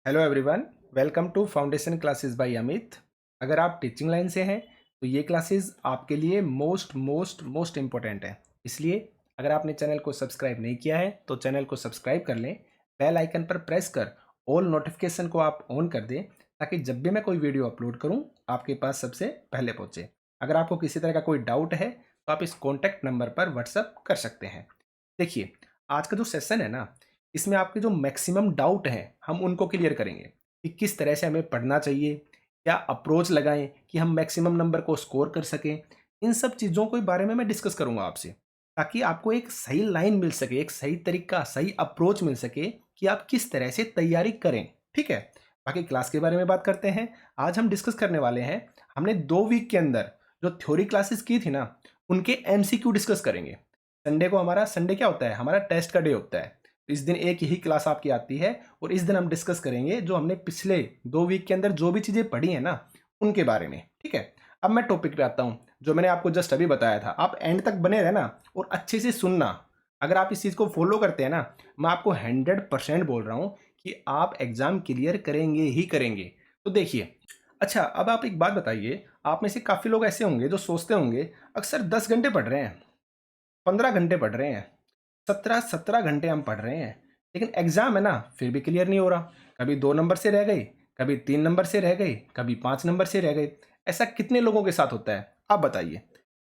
Hello everyone, welcome to foundation classes by Amit. अगर आप teaching line से हैं तो ये क्लासेस आपके लिए मोस्ट मोस्ट मोस्ट इम्पोर्टेंट है। इसलिए अगर आपने चैनल को सब्सक्राइब नहीं किया है तो चैनल को सब्सक्राइब कर लें, बेल आइकन पर प्रेस कर ऑल नोटिफिकेशन को आप ऑन कर दें ताकि जब भी मैं कोई वीडियो अपलोड करूं आपके पास सबसे पहले पहुंचे। अगर आपको किसी तरह का कोई डाउट है तो आप इस कॉन्टैक्ट नंबर पर व्हाट्सअप कर सकते हैं। देखिए, आज का जो सेशन है ना, इसमें आपके जो मैक्सिमम डाउट हैं हम उनको क्लियर करेंगे कि किस तरह से हमें पढ़ना चाहिए, क्या अप्रोच लगाएं कि हम मैक्सिमम नंबर को स्कोर कर सकें। इन सब चीज़ों के बारे में मैं डिस्कस करूंगा आपसे ताकि आपको एक सही लाइन मिल सके, एक सही तरीका, सही अप्रोच मिल सके कि आप किस तरह से तैयारी करें। ठीक है, बाकी क्लास के बारे में बात करते हैं। आज हम डिस्कस करने वाले हैं, हमने 2 वीक के अंदर जो थ्योरी क्लासेस की थी ना, उनके एमसीक्यू डिस्कस करेंगे। संडे को हमारा संडे क्या होता है, हमारा टेस्ट का डे होता है। तो इस दिन एक ही क्लास आपकी आती है और इस दिन हम डिस्कस करेंगे जो हमने पिछले 2 वीक के अंदर जो भी चीज़ें पढ़ी हैं ना, उनके बारे में। ठीक है, अब मैं टॉपिक पे आता हूँ जो मैंने आपको जस्ट अभी बताया था। आप एंड तक बने रहना और अच्छे से सुनना। अगर आप इस चीज़ को फॉलो करते हैं ना, मैं आपको 100% बोल रहा हूँ कि आप एग्जाम क्लियर करेंगे ही करेंगे। तो देखिए, अच्छा अब आप एक बात बताइए, आप में से काफ़ी लोग ऐसे होंगे जो सोचते होंगे अक्सर 10 घंटे पढ़ रहे हैं, 15 घंटे पढ़ रहे हैं, 17-17 घंटे हम पढ़ रहे हैं, लेकिन एग्जाम है ना फिर भी क्लियर नहीं हो रहा। कभी 2 नंबर से रह गई, कभी 3 नंबर से रह गई, कभी 5 नंबर से रह गई। ऐसा कितने लोगों के साथ होता है आप बताइए?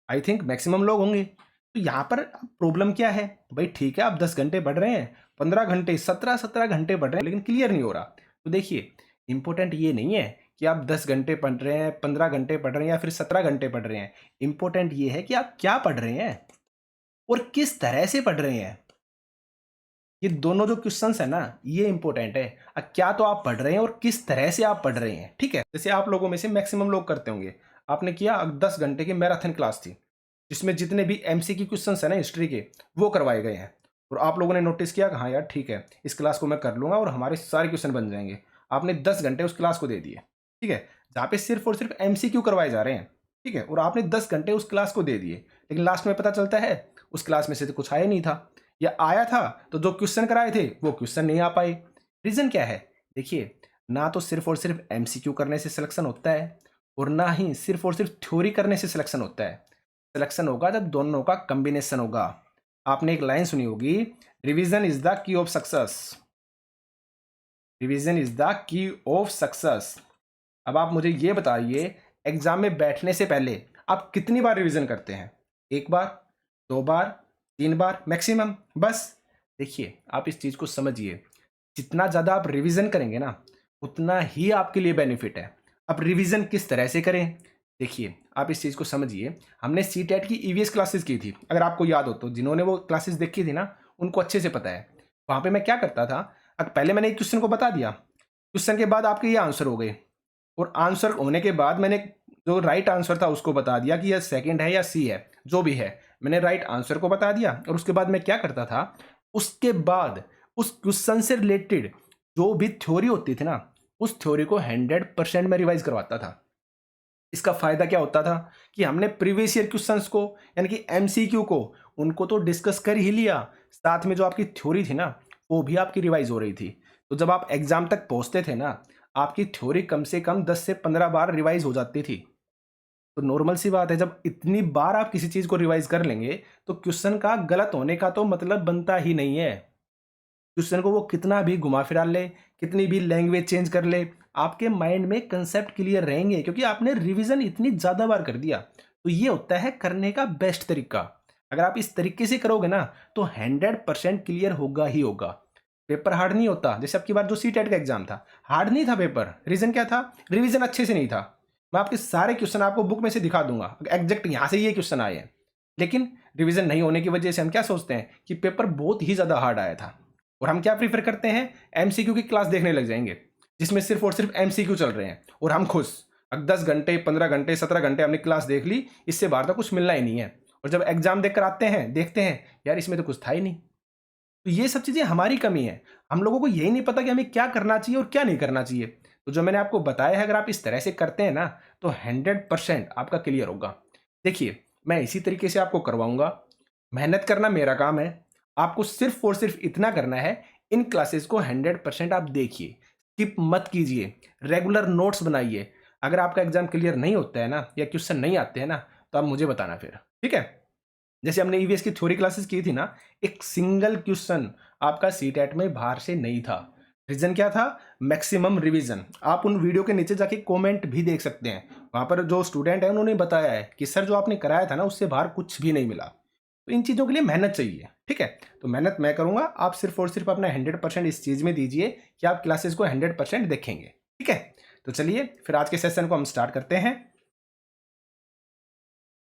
आई थिंक मैक्सिमम लोग होंगे। तो यहाँ पर प्रॉब्लम क्या है भाई? ठीक है, आप 10 घंटे पढ़ रहे हैं, 15 घंटे, 17-17 घंटे पढ़ रहे हैं, लेकिन क्लियर नहीं हो रहा। तो देखिए, इंपॉर्टेंट ये नहीं है कि आप 10 घंटे पढ़ रहे हैं, 15 घंटे पढ़ रहे हैं या फिर 17 घंटे पढ़ रहे हैं। इंपॉर्टेंट ये है कि आप क्या पढ़ रहे हैं और किस तरह से पढ़ रहे हैं। ये दोनों जो क्वेश्चंस है ना, ये इंपॉर्टेंट है। क्या तो आप पढ़ रहे हैं और किस तरह से आप पढ़ रहे हैं। ठीक है, जैसे आप लोगों में से मैक्सिमम लोग करते होंगे, आपने किया 10 घंटे की मैराथन क्लास थी जिसमें जितने भी एमसीक्यू क्वेश्चंस है ना हिस्ट्री के, वो करवाए गए हैं। और आप लोगों ने नोटिस किया कि हाँ यार ठीक है, इस क्लास को मैं कर लूंगा और हमारे सारे क्वेश्चन बन जाएंगे। आपने 10 घंटे उस क्लास को दे दिए। ठीक है, जहाँ पे सिर्फ और सिर्फ एमसीक्यू करवाए जा रहे हैं। ठीक है, और आपने 10 घंटे उस क्लास को दे दिए, लेकिन लास्ट में पता चलता है उस क्लास में से तो कुछ आया नहीं था, या आया था तो जो क्वेश्चन कराए थे वो क्वेश्चन नहीं आ पाए। रीजन क्या है? देखिए, ना तो सिर्फ और सिर्फ एमसीक्यू करने से सिलेक्शन होता है और ना ही सिर्फ और सिर्फ थ्योरी करने से सिलेक्शन होता है। सिलेक्शन होगा जब दोनों का कॉम्बिनेशन होगा। आपने एक लाइन सुनी होगी, revision is the key of success. Revision is the key of success. अब आप मुझे ये बताइए, एग्जाम में बैठने से पहले आप कितनी बार रिवीजन करते हैं? 1 बार, 2 बार, 3 बार मैक्सिमम, बस। देखिए, आप इस चीज़ को समझिए, जितना ज़्यादा आप रिवीजन करेंगे ना, उतना ही आपके लिए बेनिफिट है। अब रिवीजन किस तरह से करें? देखिए, आप इस चीज़ को समझिए, हमने सी टेट की ईवीएस क्लासेस की थी, अगर आपको याद हो तो। जिन्होंने वो क्लासेस देखी थी ना, उनको अच्छे से पता है। वहाँ पे मैं क्या करता था, पहले मैंने एक क्वेश्चन को बता दिया, क्वेश्चन के बाद आपके ये आंसर हो गए, और आंसर होने के बाद मैंने जो राइट आंसर था उसको बता दिया कि यह सेकंड है या सी है, जो भी है। मैंने राइट आंसर को बता दिया और उसके बाद मैं क्या करता था, उसके बाद उस क्वेश्चन से रिलेटेड जो भी थ्योरी होती थी ना, उस थ्योरी को 100% में रिवाइज करवाता था। इसका फायदा क्या होता था कि हमने प्रीवियस ईयर क्वेश्चंस को, यानी कि एमसीक्यू को, उनको तो डिस्कस कर ही लिया, साथ में जो आपकी थ्योरी थी ना, वो भी आपकी रिवाइज हो रही थी। तो जब आप एग्जाम तक पहुंचते थे ना, आपकी थ्योरी कम से कम 10 से 15 बार रिवाइज हो जाती थी। तो नॉर्मल सी बात है, जब इतनी बार आप किसी चीज को रिवाइज कर लेंगे तो क्वेश्चन का गलत होने का तो मतलब बनता ही नहीं है। क्वेश्चन को वो कितना भी घुमा फिरा ले, कितनी भी लैंग्वेज चेंज कर ले, आपके माइंड में कंसेप्ट क्लियर रहेंगे क्योंकि आपने रिवीजन इतनी ज़्यादा बार कर दिया। तो ये होता है करने का बेस्ट तरीका। अगर आप इस तरीके से करोगे ना तो 100% क्लियर होगा ही होगा। पेपर हार्ड नहीं होता। जैसे आपकी बार जो सी टेट का एग्जाम था, हार्ड नहीं था पेपर। रीजन क्या था? रिवीजन अच्छे से नहीं था। मैं आपके सारे क्वेश्चन आपको बुक में से दिखा दूंगा, एग्जैक्ट यहाँ से ये क्वेश्चन आए हैं, लेकिन रिवीजन नहीं होने की वजह से हम क्या सोचते हैं कि पेपर बहुत ही ज़्यादा हार्ड आया था, और हम क्या प्रीफर करते हैं, एमसीक्यू की क्लास देखने लग जाएंगे जिसमें सिर्फ और सिर्फ एमसीक्यू चल रहे हैं, और हम खुश। अब 10 घंटे, 15 घंटे, 17 घंटे हमने क्लास देख ली, इससे बाहर तो कुछ मिलना ही नहीं है। और जब एग्जाम देख कर आते हैं, देखते हैं यार इसमें तो कुछ था ही नहीं। तो ये सब चीज़ें हमारी कमी है। हम लोगों को यही नहीं पता कि हमें क्या करना चाहिए और क्या नहीं करना चाहिए। तो जो मैंने आपको बताया है, अगर आप इस तरह से करते हैं ना तो 100% आपका क्लियर होगा। देखिए, मैं इसी तरीके से आपको करवाऊंगा। मेहनत करना मेरा काम है। आपको सिर्फ और सिर्फ इतना करना है, इन क्लासेस को 100% आप देखिए। स्किप मत कीजिए, रेगुलर नोट्स बनाइए। अगर आपका एग्जाम क्लियर नहीं होता है ना, या क्वेश्चन नहीं आते हैं ना, तो आप मुझे बताना फिर, ठीक है। जैसे हमने ईवीएस की थ्योरी क्लासेस की थी ना, एक सिंगल क्वेश्चन आपका सीटेट में बाहर से नहीं था। रीजन क्या था? Maximum revision. आप उन वीडियो के नीचे जाके कमेंट भी देख सकते हैं, वहां पर जो स्टूडेंट है उन्होंने बताया है कि सर जो आपने कराया था ना उससे बाहर कुछ भी नहीं मिला। तो इन चीज़ों के लिए मेहनत चाहिए, ठीक है। तो मेहनत मैं करूंगा, आप सिर्फ और सिर्फ अपना 100% इस चीज़ में दीजिए कि आप क्लासेस को 100% देखेंगे, ठीक है। तो चलिए फिर आज के सेशन को हम स्टार्ट करते हैं।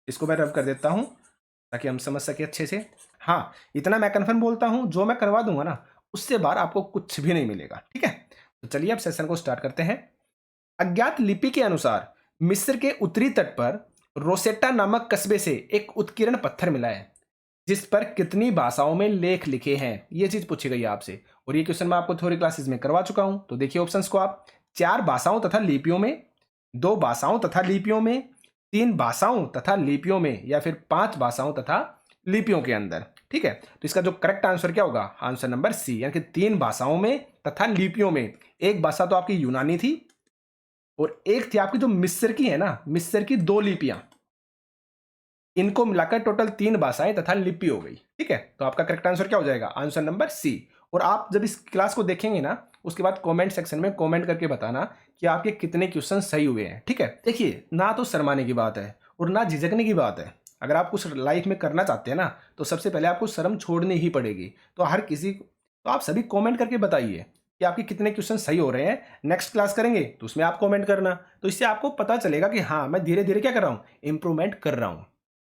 इसको मैं रब कर देता हूं ताकि हम समझ सके अच्छे से। हाँ, इतना मैं कन्फर्म बोलता हूं, जो मैं करवा दूंगा ना उससे बाहर आपको कुछ भी नहीं मिलेगा, ठीक है। तो चलिए अब सेशन को स्टार्ट करते हैं। अज्ञात लिपि के अनुसार मिस्र के उत्तरी तट पर रोसेटा नामक कस्बे से एक उत्कीर्ण पत्थर मिला है, जिस पर कितनी भाषाओं में लेख लिखे हैं। ये चीज पूछी गई है आपसे, और ये क्वेश्चन मैं आपको थ्योरी क्लासेस में करवा चुका हूं। तो देखिए ऑप्शंस को आप, 4 भाषाओं तथा लिपियों में, 2 भाषाओं तथा लिपियों में, 3 भाषाओं तथा लिपियों में, या फिर 5 भाषाओं तथा लिपियों के अंदर, ठीक है। तो इसका जो करेक्ट आंसर क्या होगा? आंसर नंबर सी, यानी कि 3 भाषाओं में तथा लिपियों में। एक भाषा तो आपकी यूनानी थी, और एक थी आपकी जो मिस्र की है ना, मिस्र की 2 लिपियां। इनको मिलाकर टोटल 3 भाषाएं तथा लिपि हो गई, ठीक है। तो आपका करेक्ट आंसर क्या हो जाएगा? Answer number C. और आप जब इस क्लास को देखेंगे ना, उसके बाद कमेंट सेक्शन में कमेंट करके बताना कि आपके कितने क्वेश्चन सही हुए हैं, ठीक है। देखिए, ना तो शर्माने की बात है और ना झिझकने की बात है। अगर आप कुछ लाइफ में करना चाहते हैं ना, तो सबसे पहले आपको शर्म छोड़नी ही पड़ेगी। तो हर किसी को, तो आप सभी कमेंट करके बताइए कि आपके कितने क्वेश्चन सही हो रहे हैं। नेक्स्ट क्लास करेंगे तो उसमें आप कमेंट करना, तो इससे आपको पता चलेगा कि हाँ, मैं धीरे धीरे क्या कर रहा हूँ, इंप्रूवमेंट कर रहा हूँ,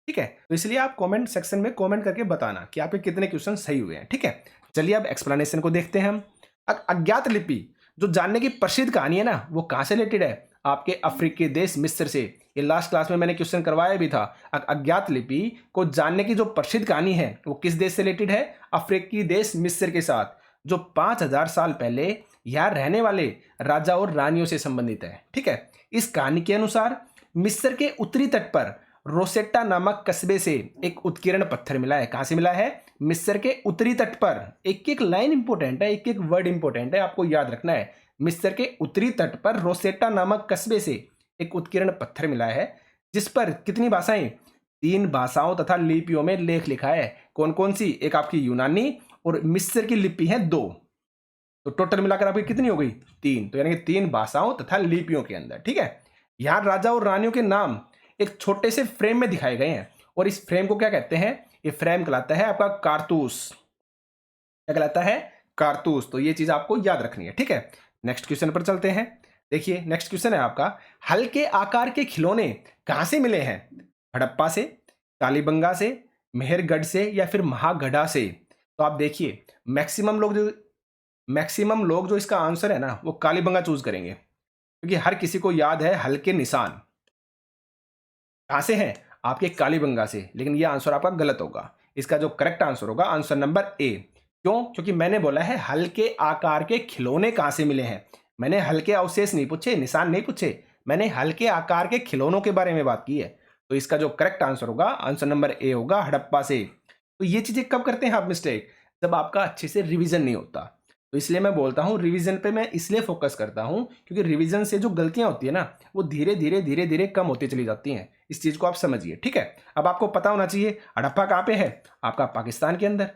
ठीक है। तो इसलिए आप कमेंट सेक्शन में कमेंट करके बताना कि आपके कितने क्वेश्चन सही हुए हैं, ठीक है। चलिए अब एक्सप्लेनेशन को देखते हैं हम। अज्ञात लिपि जो जानने की प्रसिद्ध कहानी है ना, वो कहाँ से रिलेटेड है? आपके अफ्रीकी देश मिस्र से। ये लास्ट क्लास में मैंने क्वेश्चन करवाया भी था। अज्ञात लिपि को जानने की जो प्रसिद्ध कहानी है वो किस देश से रिलेटेड है? अफ्रीकी देश मिस्र के साथ, जो 5000 साल पहले यहाँ रहने वाले राजा और रानियों से संबंधित है, ठीक है। इस कहानी के अनुसार मिस्र के उत्तरी तट पर रोसेटा नामक कस्बे से एक उत्कीर्ण पत्थर मिला है। कहां से मिला है? मिस्र के उत्तरी तट पर। एक एक लाइन इंपॉर्टेंट है, एक एक वर्ड इंपॉर्टेंट है, आपको याद रखना है। मिस्र के उत्तरी तट पर रोसेटा नामक कस्बे से एक उत्कीर्ण पत्थर मिला है, जिस पर कितनी भाषाएं? 3 भाषाओं तथा लिपियों में लेख लिखा है। कौन कौन सी? एक आपकी यूनानी और मिस्र की लिपि है 2। तो टोटल मिलाकर आपकी कितनी हो गई? 3। तो यानी कि 3 भाषाओं तथा लिपियों के अंदर, ठीक है। यहां राजा और रानियों के नाम एक छोटे से फ्रेम में दिखाए गए हैं, और इस फ्रेम को क्या कहते हैं? ये फ्रेम कहलाता है आपका कारतूस। क्या कहलाता है? कारतूस। तो ये चीज आपको याद रखनी है, ठीक है। नेक्स्ट क्वेश्चन पर चलते हैं। देखिए नेक्स्ट क्वेश्चन है आपका, हल्के आकार के खिलौने कहां से मिले हैं? हड़प्पा से, कालीबंगा से, मेहरगढ़ से, या फिर महागढ़ा से? तो आप देखिए, मैक्सिमम लोग जो इसका आंसर है ना, वो कालीबंगा चूज करेंगे, क्योंकि हर किसी को याद है हल्के निशान कहां से हैं? आपके कालीबंगा से। लेकिन यह आंसर आपका गलत होगा। इसका जो करेक्ट आंसर होगा आंसर नंबर ए। क्यों? क्योंकि मैंने बोला है हल्के आकार के खिलौने कहां से मिले हैं। मैंने हल्के अवशेष नहीं पूछे, निशान नहीं पूछे, मैंने हल्के आकार के खिलौनों के बारे में बात की है। तो इसका जो करेक्ट आंसर होगा आंसर नंबर ए होगा, हड़प्पा से। तो ये चीजें कब करते हैं आप मिस्टेक? जब आपका अच्छे से रिविजन नहीं होता। तो इसलिए मैं बोलता हूं रिवीजन पे मैं इसलिए फोकस करता हूं, क्योंकि रिवीजन से जो गलतियां होती है ना, वो धीरे धीरे कम होती चली जाती हैं। इस चीज को आप समझिए, ठीक है। अब आपको पता होना चाहिए हड़प्पा कहां पे है? आपका पाकिस्तान के अंदर।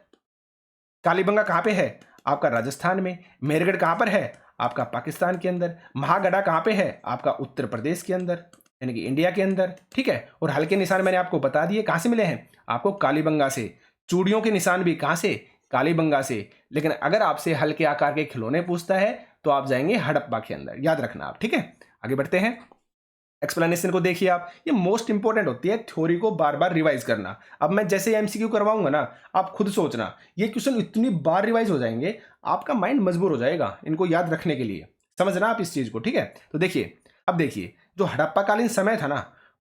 कालीबंगा कहां पे है? आपका राजस्थान में। मेहरगढ़ कहां पर है? आपका पाकिस्तान के अंदर। महागढ़ा कहां पे है? आपका उत्तर प्रदेश के अंदर, यानी कि इंडिया के अंदर, ठीक है। और हल्के निशान मैंने आपको बता दिए कहां से मिले हैं, आपको कालीबंगा से। चूड़ियों के निशान भी कहां से? कालीबंगा से। लेकिन अगर आपसे हल्के आकार के खिलौने पूछता है तो आप जाएंगे हड़प्पा के अंदर, याद रखना आप, ठीक है। आगे बढ़ते हैं, एक्सप्लेनेशन को देखिए आप। ये मोस्ट इंपॉर्टेंट होती है, थ्योरी को बार बार रिवाइज करना। अब मैं जैसे एमसीक्यू करवाऊंगा ना, आप खुद सोचना, ये क्वेश्चन इतनी बार रिवाइज हो जाएंगे, आपका माइंड मजबूर हो जाएगा इनको याद रखने के लिए। समझना आप इस चीज को, ठीक है। तो देखिए, अब देखिए, जो हड़प्पाकालीन समय था ना,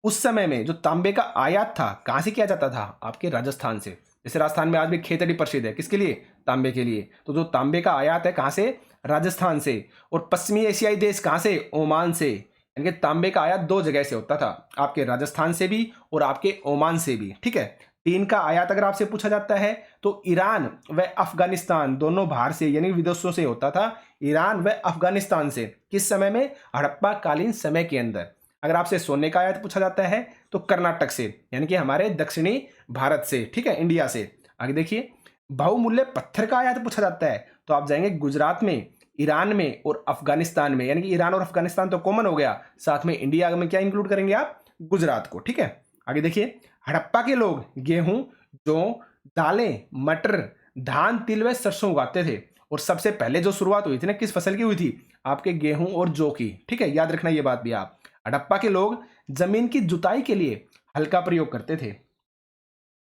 उस समय में जो तांबे का आयात था कहां से किया जाता था? आपके राजस्थान से। जैसे राजस्थान में आज भी खेतड़ी प्रसिद्ध है, किसके लिए? तांबे के लिए। तो जो तांबे का आयात है कहां से? राजस्थान से। और पश्चिमी एशियाई देश कहां से? ओमान से। यानी कि तांबे का आयात 2 जगह से होता था, आपके राजस्थान से भी और आपके ओमान से भी, ठीक है। टीन का आयात अगर आपसे पूछा जाता है तो ईरान व अफगानिस्तान दोनों बाहर से यानी विदेशों से होता था। ईरान व अफगानिस्तान से। किस समय में? हड़प्पा कालीन समय के अंदर। अगर आपसे सोने का आयात पूछा जाता है तो कर्नाटक से, यानी कि हमारे दक्षिणी भारत से, ठीक है, इंडिया से। आगे देखिए, बहुमूल्य पत्थर का आयात पूछा जाता है तो आप जाएंगे गुजरात में, ईरान में और अफगानिस्तान में, यानी कि ईरान और अफगानिस्तान तो कॉमन हो गया, साथ में इंडिया में क्या इंक्लूड करेंगे आप? गुजरात को, ठीक है। आगे देखिए, हड़प्पा के लोग गेहूं, जौ, दालें, मटर, धान, तिल व सरसों उगाते थे। और सबसे पहले जो शुरुआत हुई थी ना, किस फसल की हुई थी? आपके गेहूं और जौ की, ठीक है, याद रखना ये बात भी आप। हड़प्पा के लोग जमीन की जुताई के लिए हल का प्रयोग करते थे।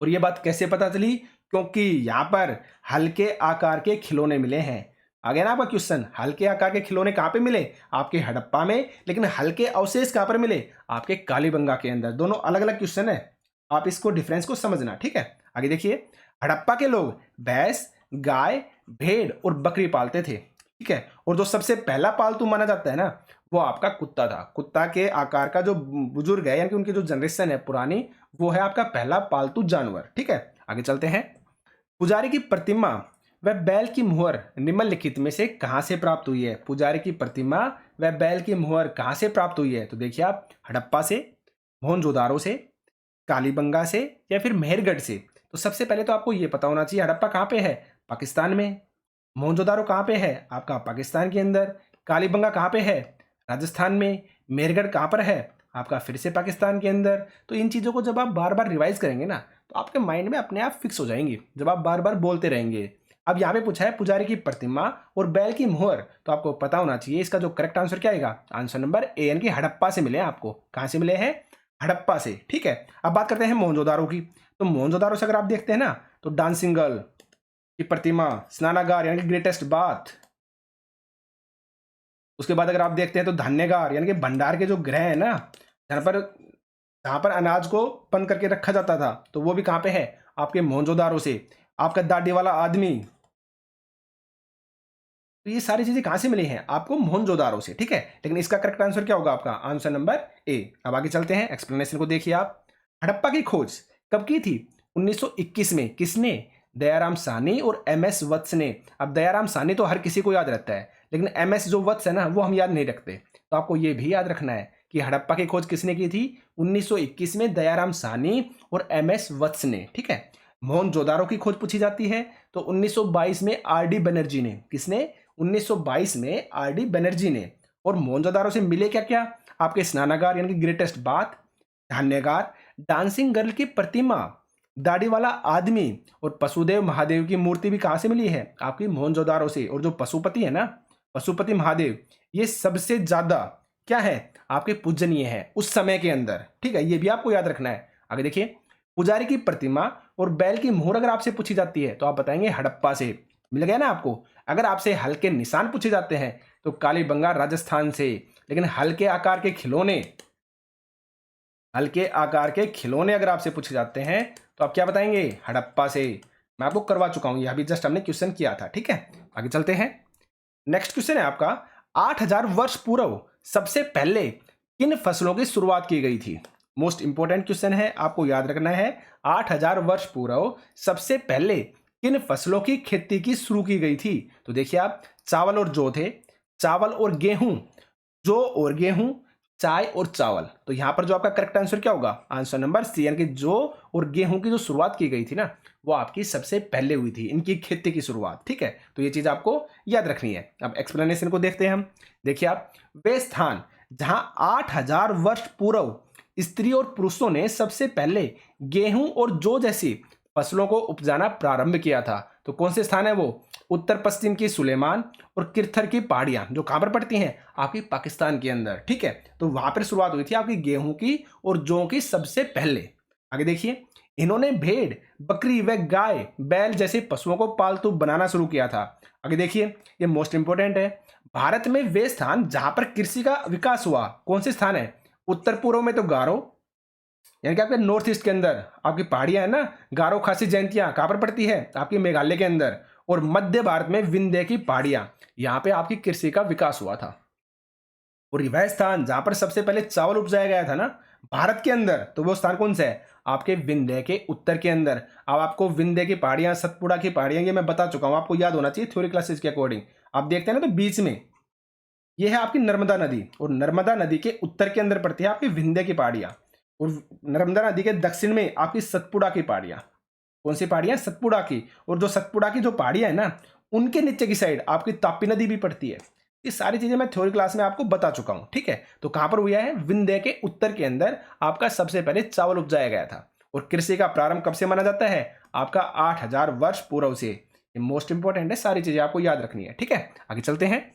और ये बात कैसे पता चली? क्योंकि यहां पर हल्के आकार के खिलौने मिले हैं। आ गया ना आपका क्वेश्चन, हल्के आकार के खिलौने कहां पे मिले? आपके हड़प्पा में। लेकिन हल्के अवशेष कहां पर मिले? आपके कालीबंगा के अंदर। दोनों अलग अलग क्वेश्चन है, आप इसको डिफरेंस को समझना, ठीक है। आगे देखिए, हड़प्पा के लोग भैंस, गाय, भेड़ और बकरी पालते थे, ठीक है। और जो सबसे पहला पालतू माना जाता है ना, वो आपका कुत्ता था। कुत्ता के आकार का जो बुजुर्ग है, यानी कि उनकी जो जनरेशन है पुरानी, वो है आपका पहला पालतू जानवर, ठीक है। आगे चलते हैं। पुजारी की प्रतिमा व बैल की मुहर निम्नलिखित में से कहां से प्राप्त हुई है? पुजारी की प्रतिमा व बैल की मुहर कहां से प्राप्त हुई है? तो देखिए आप, हड़प्पा से, मोहनजोदारो से, कालीबंगा से, या फिर मेहरगढ़ से। तो सबसे पहले तो आपको ये पता होना चाहिए, हड़प्पा कहां पे है? पाकिस्तान में। मोहनजोदारो कहां पे है? आपका पाकिस्तान के अंदर। कालीबंगा कहां पे है? राजस्थान में। मेहरगढ़ कहां पर है? आपका फिर से पाकिस्तान के अंदर। तो इन चीज़ों को जब आप बार बार रिवाइज करेंगे ना, तो आपके माइंड में अपने आप फिक्स हो जाएंगी, जब आप बार बार बोलते रहेंगे। अब यहाँ पे पूछा है पुजारी की प्रतिमा और बैल की मुहर, तो आपको पता होना चाहिए इसका जो करेक्ट आंसर क्या आएगा? आंसर नंबर ए, यानी कि हड़प्पा से मिले हैं आपको। कहाँ से मिले हैं? हड़प्पा से, ठीक है। अब बात करते हैं मोहनजोदारो की। तो मोहनजोदारो से अगर आप देखते हैं ना, तो डांसिंग गर्ल की प्रतिमा, स्नानागार यानी कि ग्रेटेस्ट बाथ। उसके बाद अगर आप देखते हैं तो धान्यगार यानी कि भंडार के जो गृह है ना, जहाँ पर अनाज को बंद करके रखा जाता था, तो वो भी कहाँ पे है? आपके मोहनजोदारो से। आपका दाढ़ी वाला आदमी, तो ये सारी चीजें कहां से मिली हैं? आपको मोहनजोदारो से, ठीक है। लेकिन इसका करेक्ट आंसर क्या होगा? आपका आंसर नंबर ए। अब आगे चलते हैं, एक्सप्लेनेशन को देखिए आप। हड़प्पा की खोज कब की थी? 1921 में। किसने? दयाराम साहनी और एमएस वत्स ने। अब दयाराम साहनी तो हर किसी को याद रहता है, लेकिन एमएस जो वत्स है ना, वो हम याद नहीं रखते। तो आपको ये भी याद रखना है कि हड़प्पा की खोज किसने की थी? 1921 में दयाराम साहनी और एमएस वत्स ने, ठीक है। मोहनजोदारो की खोज पूछी जाती है तो 1922 में आरडी बनर्जी ने। किसने? 1922 में आरडी बनर्जी ने। और मोहनजोदारो से मिले क्या क्या? आपके स्नानागार यानी कि ग्रेटेस्ट बाथ, धान्यगार, डांसिंग गर्ल की प्रतिमा, दाढ़ी वाला आदमी और पशुदेव महादेव की मूर्ति भी कहां से मिली है? आपकी मोहनजोदारो से। और जो पशुपति है ना, पशुपति महादेव, ये सबसे ज्यादा क्या है? आपके पूजनीय है उस समय के अंदर, ठीक है। ये भी आपको याद रखना है। आगे देखिए, पुजारी की प्रतिमा और बैल की मोहर अगर आपसे पूछी जाती है तो आप बताएंगे हड़प्पा से। मिल गया ना आपको। अगर आपसे हल्के निशान पूछे जाते हैं तो कालीबंगा राजस्थान से। लेकिन हल्के आकार के खिलौने, हल्के आकार के खिलौने अगर आपसे पूछे जाते हैं तो आप क्या बताएंगे? हड़प्पा से। मैं आपको करवा चुका हूं, यह अभी जस्ट हमने क्वेश्चन किया था, ठीक है। आगे चलते हैं। नेक्स्ट क्वेश्चन है आपका, 8000 वर्ष पूर्व सबसे पहले किन फसलों की शुरुआत की गई थी? मोस्ट इंपोर्टेंट क्वेश्चन है, आपको याद रखना है। 8000 वर्ष पूर्व सबसे पहले किन फसलों की खेती की शुरू की गई थी? तो देखिए आप, चावल और जौ थे, चावल और गेहूं, जौ और गेहूं, चाय और चावल। तो यहां पर जो आपका करेक्ट आंसर क्या होगा? आंसर नंबर सी, यानी कि जौ और गेहूं की जो शुरुआत की गई थी ना, वो आपकी सबसे पहले हुई थी, इनकी खेती की शुरुआत, ठीक है। तो ये चीज आपको याद रखनी है। अब एक्सप्लेनेशन को देखते हैं हम। देखिए आप, वे स्थान जहां 8000 वर्ष पूर्व स्त्री और पुरुषों ने सबसे पहले गेहूं और जौ जैसी फसलों को उपजाना प्रारंभ किया था, तो कौन से स्थान है वो? उत्तर पश्चिम की सुलेमान और किरथर की पहाड़ियां, जो कहां पर पड़ती हैं? आपकी पाकिस्तान के अंदर, ठीक है। तो वहां पर शुरुआत हुई थी आपकी गेहूं की और जौ की सबसे पहले। आगे देखिए, इन्होंने भेड़, बकरी व गाय, बैल जैसे पशुओं को पालतू बनाना शुरू किया था। आगे देखिए, ये मोस्ट इंपोर्टेंट है। भारत में वे स्थान जहां पर कृषि का विकास हुआ, कौन से स्थान है? उत्तर पूर्व में तो गारो, यानी कि आपके नॉर्थ ईस्ट के अंदर आपकी पहाड़ियां है ना, गारो खासी जयंतियां कहां पर पड़ती है? आपकी मेघालय के अंदर। और मध्य भारत में विंध्य की पहाड़ियां, यहां पे आपकी कृषि का विकास हुआ था। और वह स्थान जहां पर सबसे पहले चावल उपजाया गया था ना भारत के अंदर, तो वो स्थान कौन सा है? आपके विंध्य के उत्तर के अंदर। अब आपको विंध्य की पहाड़ियां, सतपुड़ा की पहाड़ियां, ये मैं बता चुका हूं, आपको याद होना चाहिए थ्योरी क्लासेस के अकॉर्डिंग। आप देखते हैं ना, तो बीच में ये है आपकी नर्मदा नदी, और नर्मदा नदी के उत्तर के अंदर पड़ती है आपकी विंध्य की पहाड़ियां, और नर्मदा नदी के दक्षिण में आपकी सतपुड़ा की पहाड़ियां। कौन सी पहाड़ियां? सतपुड़ा की। और जो सतपुड़ा की जो पहाड़ियां है ना, उनके नीचे की साइड आपकी तापी नदी भी पड़ती है। ये सारी चीजें मैं थ्योरी क्लास में आपको बता चुका हूं, ठीक है। तो कहां पर हुआ है? विंध्य के उत्तर के अंदर आपका सबसे पहले चावल उपजाया गया था। और कृषि का प्रारंभ कब से माना जाता है? आपका 8000 वर्ष पूर्व से। ये मोस्ट इंपॉर्टेंट है, सारी चीजें आपको याद रखनी है, ठीक है। आगे चलते हैं।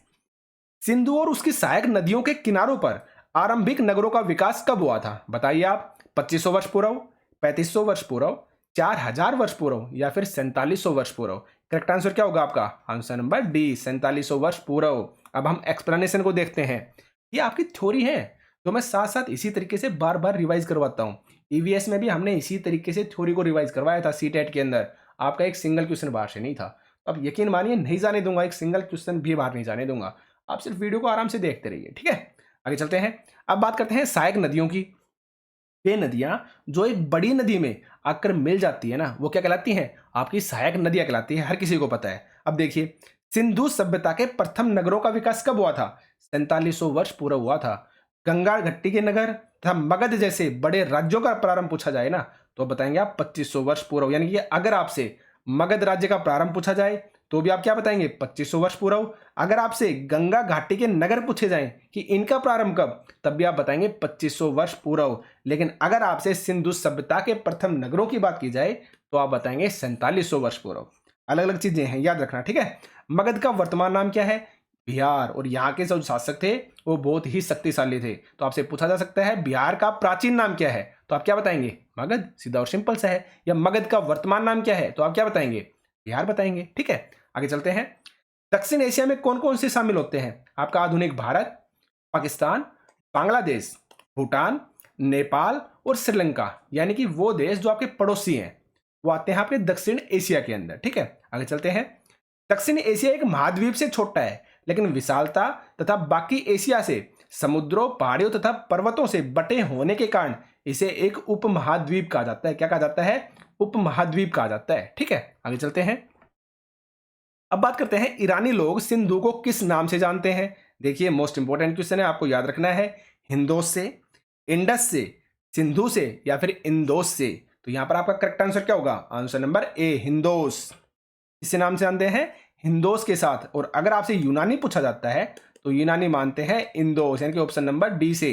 सिंधु और उसकी सहायक नदियों के किनारों पर आरंभिक नगरों का विकास कब हुआ था? बताइए आप। 2500 वर्ष पूर्व, 3500 वर्ष पूर्व, 4000 वर्ष पूर्व, या फिर 4700 वर्ष पूर्व? करेक्ट आंसर क्या होगा आपका? आंसर नंबर डी, 4700 वर्ष पूर्व। अब हम एक्सप्लेनेशन को देखते हैं। ये आपकी थ्योरी है, जो मैं साथ साथ इसी तरीके से बार बार रिवाइज करवाता हूँ। ईवीएस में भी हमने इसी तरीके से थ्योरी को रिवाइज करवाया था सीटेट के अंदर। आपका एक सिंगल क्वेश्चन बाहर से नहीं था। अब यकीन मानिए, नहीं जाने दूंगा, एक सिंगल क्वेश्चन भी बाहर नहीं जाने दूंगा। आप सिर्फ वीडियो को आराम से देखते रहिए, ठीक है। आगे चलते हैं। अब बात करते हैं सहायक नदियों की। वे नदियां जो एक बड़ी नदी में आकर मिल जाती है ना, वो क्या कहलाती हैं? आपकी सहायक नदियां कहलाती है, हर किसी को पता है। अब देखिए, सिंधु सभ्यता के प्रथम नगरों का विकास कब हुआ था? 4700 वर्ष पूर्व हुआ था। गंगा घट्टी के नगर तथा मगध जैसे बड़े राज्यों का प्रारंभ पूछा जाए ना, तो बताएंगे आप 2500 वर्ष पूर्व। यानी कि अगर आपसे मगध राज्य का प्रारंभ पूछा जाए तो भी आप क्या बताएंगे? 2500 वर्ष पूर्व। अगर आपसे गंगा घाटी के नगर पूछे जाएं कि इनका प्रारंभ कब, तब भी आप बताएंगे 2500 वर्ष पूर्व। लेकिन अगर आपसे सिंधु सभ्यता के प्रथम नगरों की बात की जाए तो आप बताएंगे 4700 वर्ष पूर्व। अलग अलग चीजें हैं, याद रखना, ठीक है। मगध का वर्तमान नाम क्या है? बिहार। और यहाँ के जो शासक थे वो बहुत ही शक्तिशाली थे। तो आपसे पूछा जा सकता है बिहार का प्राचीन नाम क्या है, तो आप क्या बताएंगे? मगध। सीधा और सिंपल सा है। या मगध का वर्तमान नाम क्या है, तो आप क्या बताएंगे? बिहार बताएंगे, ठीक है। आगे चलते हैं। दक्षिण एशिया में कौन कौन से शामिल होते हैं? आपका आधुनिक भारत, पाकिस्तान, बांग्लादेश, भूटान, नेपाल और श्रीलंका। यानी कि वो देश जो आपके पड़ोसी हैं, वो आते हैं आपके दक्षिण एशिया के अंदर, ठीक है। आगे चलते हैं। दक्षिण एशिया एक महाद्वीप से छोटा है, लेकिन विशालता तथा बाकी एशिया से समुद्रों, पहाड़ियों तथा पर्वतों से बटे होने के कारण इसे एक उपमहाद्वीप कहा जाता है। क्या कहा जाता है? उपमहाद्वीप कहा जाता है, ठीक है। आगे चलते हैं। अब बात करते हैं, ईरानी लोग सिंधु को किस नाम से जानते हैं? देखिए, मोस्ट इंपोर्टेंट क्वेश्चन है, आपको याद रखना है। हिंदोस से, इंडस से, सिंधु से, या फिर इंदोस से? तो यहां पर आपका करेक्ट आंसर क्या होगा? आंसर नंबर ए, हिंदोस। किस नाम से जानते हैं? हिंदोस के साथ। और अगर आपसे यूनानी पूछा जाता है तो यूनानी मानते हैं इंदोस, यानी कि ऑप्शन नंबर डी से,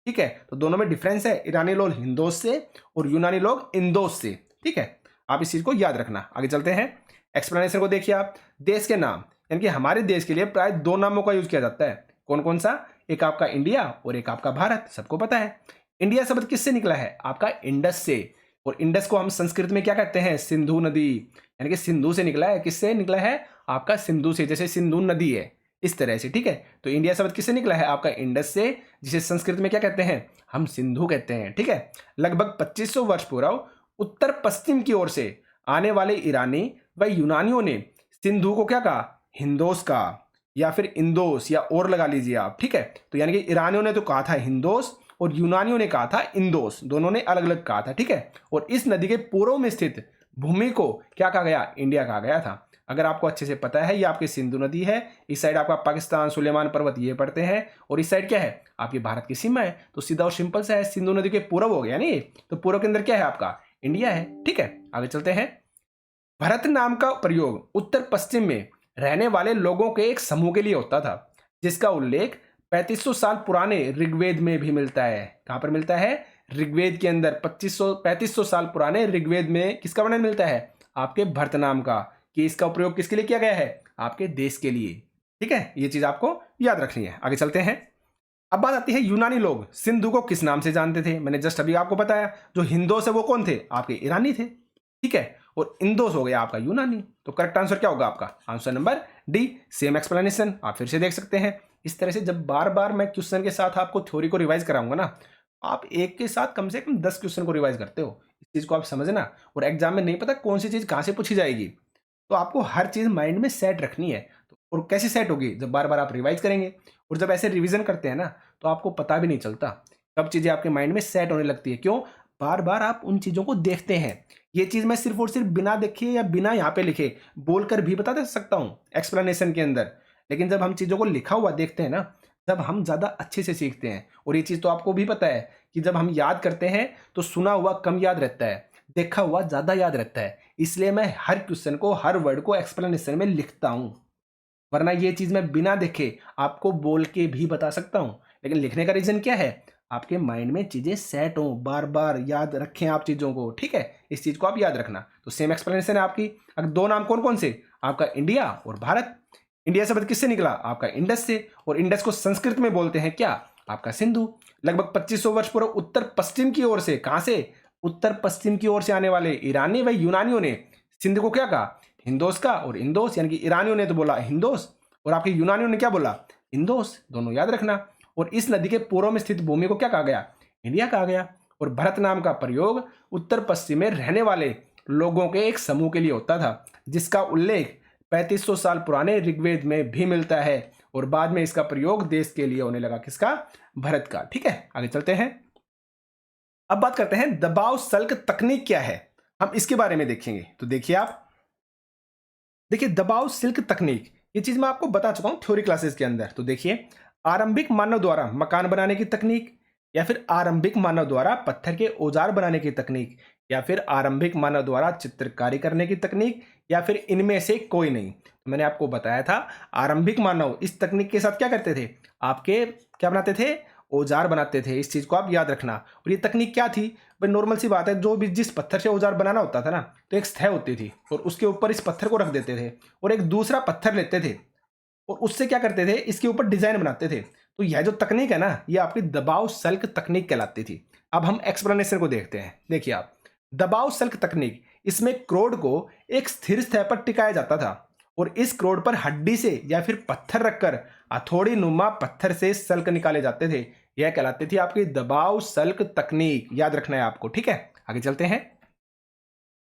ठीक है। तो दोनों में डिफरेंस है, ईरानी लोग हिंदोस से और यूनानी लोग इंदोस से, ठीक है। आप इस चीज को याद रखना। आगे चलते हैं। एक्सप्लेनेशन को देखिए आप। देश के नाम, यानी कि हमारे देश के लिए प्राय दो नामों का यूज किया जाता है। कौन कौन सा? एक आपका इंडिया और एक आपका भारत, सबको पता है। इंडिया शब्द किससे निकला है? आपका इंडस से। और इंडस को हम संस्कृत में क्या कहते हैं? सिंधु नदी। यानी कि सिंधु से निकला है। किससे निकला है? आपका सिंधु से, जैसे सिंधु नदी है इस तरह से, ठीक है। तो इंडिया शब्द किससे निकला है? आपका इंडस से, जिसे संस्कृत में क्या कहते हैं? हम सिंधु कहते हैं, ठीक है। लगभग 2500 वर्ष पूर्व उत्तर पश्चिम की ओर से आने वाले ईरानी व यूनानियों ने सिंधु को क्या कहा? हिंदोस कहा, या फिर इंदोस, या और लगा लीजिए आप, ठीक है। तो यानी कि ईरानियों ने तो कहा था हिंदोस और यूनानियों ने कहा था इंदोस, दोनों ने अलग अलग कहा था, ठीक है। और इस नदी के पूर्व में स्थित भूमि को क्या कहा गया? इंडिया कहा गया था। अगर आपको अच्छे से पता है, ये आपकी सिंधु नदी है, इस साइड आपका पाकिस्तान, सुलेमान पर्वत ये पड़ते हैं, और इस साइड क्या है? आपकी भारत की सीमा है। तो सीधा और सिंपल सा है, सिंधु नदी के पूर्व हो गया नहीं, तो पूर्व के अंदर क्या है? आपका इंडिया है, ठीक है। आगे चलते हैं। भरत नाम का प्रयोग उत्तर पश्चिम में रहने वाले लोगों के एक समूह के लिए होता था, जिसका उल्लेख 3500 साल पुराने ऋग्वेद में भी मिलता है। कहां पर मिलता है? ऋग्वेद के अंदर 3500 साल पुराने ऋग्वेद में किसका वर्णन मिलता है? आपके भरत नाम का, कि इसका प्रयोग किसके लिए किया गया है? आपके देश के लिए, ठीक है। ये चीज आपको याद रखनी है। आगे चलते हैं। अब बात आती है, यूनानी लोग सिंधु को किस नाम से जानते थे? मैंने जस्ट अभी आपको बताया। जो हिंदोस है वो कौन थे? आपके ईरानी थे, ठीक है। और इंदोस हो गया आपका यूनानी। तो करेक्ट आंसर क्या होगा आपका? Answer number D, same explanation. आप फिर से देख सकते हैं। इस तरह से जब बार बार मैं क्वेश्चन के साथ आपको थ्योरी को रिवाइज कराऊंगा ना, आप एक के साथ कम से कम 10 क्वेश्चन को रिवाइज करते हो। इस चीज को आप समझना। और एग्जाम में नहीं पता कौन सी चीज कहां से पूछी जाएगी, तो आपको हर चीज माइंड में सेट रखनी है। और कैसे सेट होगी? जब बार बार आप रिवाइज करेंगे। और जब ऐसे रिवीजन करते हैं ना, तो आपको पता भी नहीं चलता कब चीजें आपके माइंड में सेट होने लगती है। क्यों? बार बार आप उन चीजों को देखते हैं। ये चीज मैं सिर्फ और सिर्फ बिना देखे या बिना यहाँ पे लिखे बोलकर भी बता दे सकता हूँ एक्सप्लेनेशन के अंदर। लेकिन जब हम चीज़ों को लिखा हुआ देखते हैं ना, तब हम ज़्यादा अच्छे से सीखते हैं। और ये चीज़ तो आपको भी पता है कि जब हम याद करते हैं तो सुना हुआ कम याद रहता है, देखा हुआ ज़्यादा याद रहता है। इसलिए मैं हर क्वेश्चन को, हर वर्ड को एक्सप्लेनेशन में लिखता हूँ, वरना ये चीज़ मैं बिना देखे आपको बोल के भी बता सकता हूँ। लेकिन लिखने का रीज़न क्या है? आपके माइंड में चीज़ें सेट हों, बार-बार याद रखें आप चीज़ों को, ठीक है? इस चीज़ को आप याद रखना। तो सेम एक्सप्लेनेशन है आपकी। अब 2 नाम कौन-कौन से? आपका इंडिया और भारत। इंडिया शब्द किससे निकला? आपका इंडस से। और इंडस को संस्कृत में बोलते हैं क्या? आपका सिंधु। लगभग 2500 वर्ष पूर्व उत्तर पश्चिम की ओर से, कहाँ से? उत्तर पश्चिम की ओर से आने वाले ईरानी व यूनानियों ने सिंध को क्या कहा? हिंदोस का। और इंदोस, यानी कि ईरानियों ने तो बोला हिंदोस और आपके यूनानियों ने क्या बोला? इंदोस। दोनों याद रखना। और इस नदी के पूर्व में स्थित भूमि को क्या कहा गया? इंडिया कहा गया। और भरत नाम का प्रयोग उत्तर पश्चिम में रहने वाले लोगों के एक समूह के लिए होता था, जिसका उल्लेख 3500 साल पुराने ऋग्वेद में भी मिलता है। और बाद में इसका प्रयोग देश के लिए होने लगा, किसका? भारत का। ठीक है, आगे चलते हैं। अब बात करते हैं दबाव सल्क तकनीक क्या है, हम इसके बारे में देखेंगे। तो देखिए आप, देखिए दबाव सिल्क तकनीक, ये चीज मैं आपको बता चुका हूं थ्योरी क्लासेस के अंदर। तो देखिए, आरंभिक मानव द्वारा मकान बनाने की तकनीक, या फिर आरंभिक मानव द्वारा पत्थर के औजार बनाने की तकनीक, या फिर आरंभिक मानव द्वारा चित्रकारी करने की तकनीक, या फिर इनमें से कोई नहीं। तो मैंने आपको बताया था, आरंभिक मानव इस तकनीक के साथ क्या करते थे? आपके क्या बनाते थे? औजार बनाते थे। इस चीज को आप याद रखना। और ये तकनीक क्या थी भाई? नॉर्मल सी बात है, जो भी जिस पत्थर से औजार बनाना होता था ना, तो एक सतह होती थी और उसके ऊपर इस पत्थर को रख देते थे और एक दूसरा पत्थर लेते थे और उससे क्या करते थे? इसके ऊपर डिजाइन बनाते थे। तो यह जो तकनीक है ना, ये आपकी दबाव सल्क तकनीक कहलाती थी। अब हम एक्सप्लेनेशन को देखते हैं। देखिए आप, दबाव सल्क तकनीक, इसमें क्रोड को एक स्थिर सतह पर टिकाया जाता था और इस क्रोड पर हड्डी से या फिर पत्थर रखकर हथौड़ी नुमा पत्थर से सल्क निकाले जाते थे। यह कहलाती थी आपकी दबाव सल्क तकनीक। याद रखना है आपको, ठीक है? आगे चलते हैं।